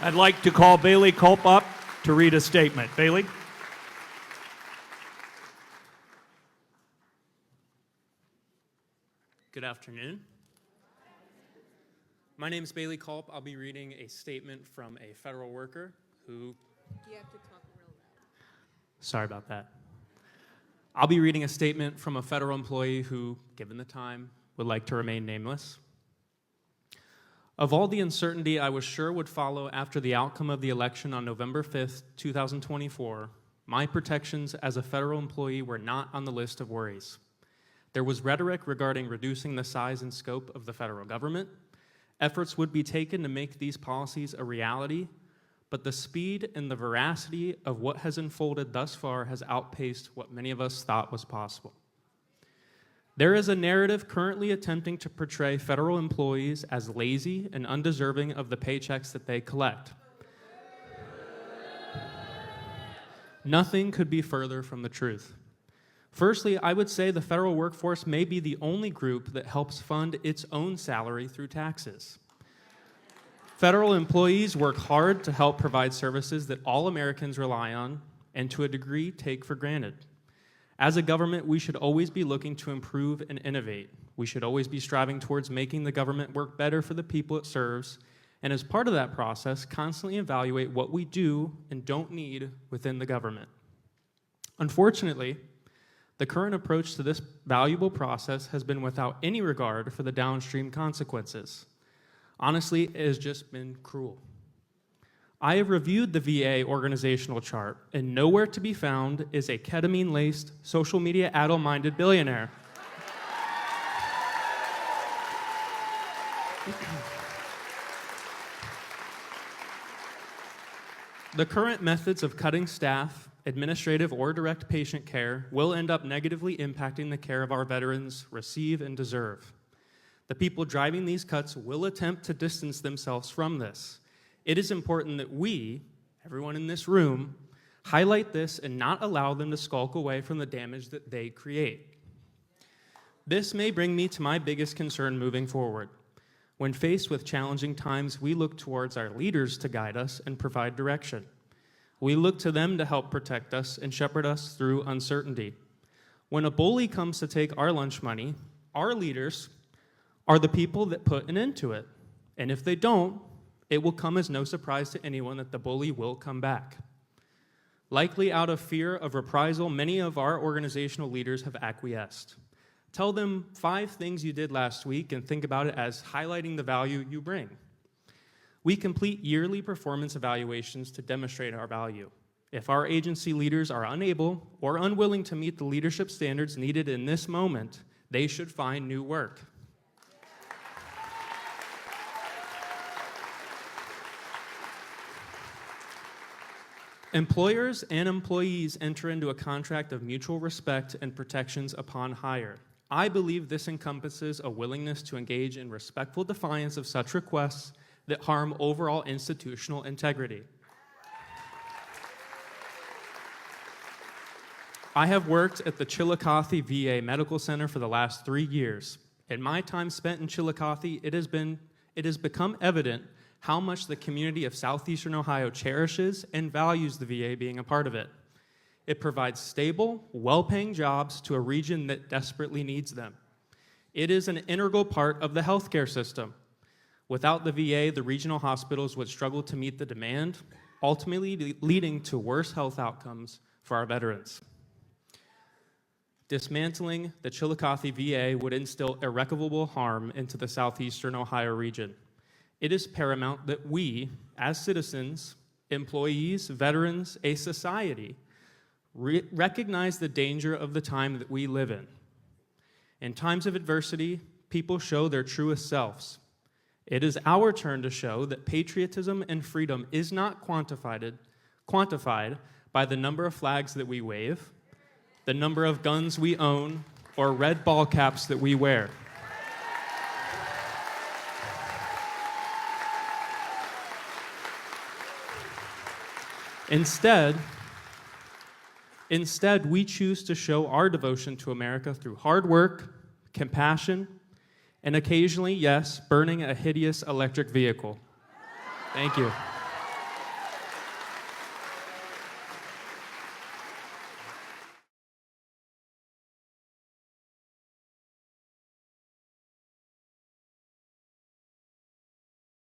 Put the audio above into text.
I'd like to call Bailey Culp up to read a statement. Bailey? Good afternoon. My name is Bailey Culp. I'll be reading a statement from a federal worker who... You have to talk real loud. Sorry about that. I'll be reading a statement from a federal employee who, given the time, would like to remain nameless. Of all the uncertainty I was sure would follow after the outcome of the election on November 5th, 2024, my protections as a federal employee were not on the list of worries. There was rhetoric regarding reducing the size and scope of the federal government. Efforts would be taken to make these policies a reality, but the speed and the veracity of what has unfolded thus far has outpaced what many of us thought was possible. There is a narrative currently attempting to portray federal employees as lazy and undeserving of the paychecks that they collect. Nothing could be further from the truth. Firstly, I would say the federal workforce may be the only group that helps fund its own salary through taxes. Federal employees work hard to help provide services that all Americans rely on and to a degree take for granted. As a government, we should always be looking to improve and innovate. We should always be striving towards making the government work better for the people it serves, and as part of that process, constantly evaluate what we do and don't need within the government. Unfortunately, the current approach to this valuable process has been without any regard for the downstream consequences. Honestly, it has just been cruel. I have reviewed the VA organizational chart, and nowhere to be found is a ketamine-laced, social media addle-minded billionaire. The current methods of cutting staff, administrative or direct patient care, will end up negatively impacting the care of our veterans receive and deserve. The people driving these cuts will attempt to distance themselves from this. It is important that we, everyone in this room, highlight this and not allow them to skulk away from the damage that they create. This may bring me to my biggest concern moving forward. When faced with challenging times, we look towards our leaders to guide us and provide direction. We look to them to help protect us and shepherd us through uncertainty. When a bully comes to take our lunch money, our leaders are the people that put an end to it. And if they don't, it will come as no surprise to anyone that the bully will come back. Likely out of fear of reprisal, many of our organizational leaders have acquiesced. Tell them 5 things you did last week and think about it as highlighting the value you bring. We complete yearly performance evaluations to demonstrate our value. If our agency leaders are unable or unwilling to meet the leadership standards needed in this moment, they should find new work. Employers and employees enter into a contract of mutual respect and protections upon hire. I believe this encompasses a willingness to engage in respectful defiance of such requests that harm overall institutional integrity. I have worked at the Chillicothe VA Medical Center for the last 3 years. In my time spent in Chillicothe, it has become evident how much the community of southeastern Ohio cherishes and values the VA being a part of it. It provides stable, well-paying jobs to a region that desperately needs them. It is an integral part of the healthcare system. Without the VA, the regional hospitals would struggle to meet the demand, ultimately leading to worse health outcomes for our veterans. Dismantling the Chillicothe VA would instill irreparable harm into the southeastern Ohio region. It is paramount that we, as citizens, employees, veterans, a society, recognize the danger of the time that we live in. In times of adversity, people show their truest selves. It is our turn to show that patriotism and freedom is not quantified by the number of flags that we wave, the number of guns we own, or red ball caps that we wear. Instead, we choose to show our devotion to America through hard work, compassion, and occasionally, yes, burning a hideous electric vehicle. Thank you.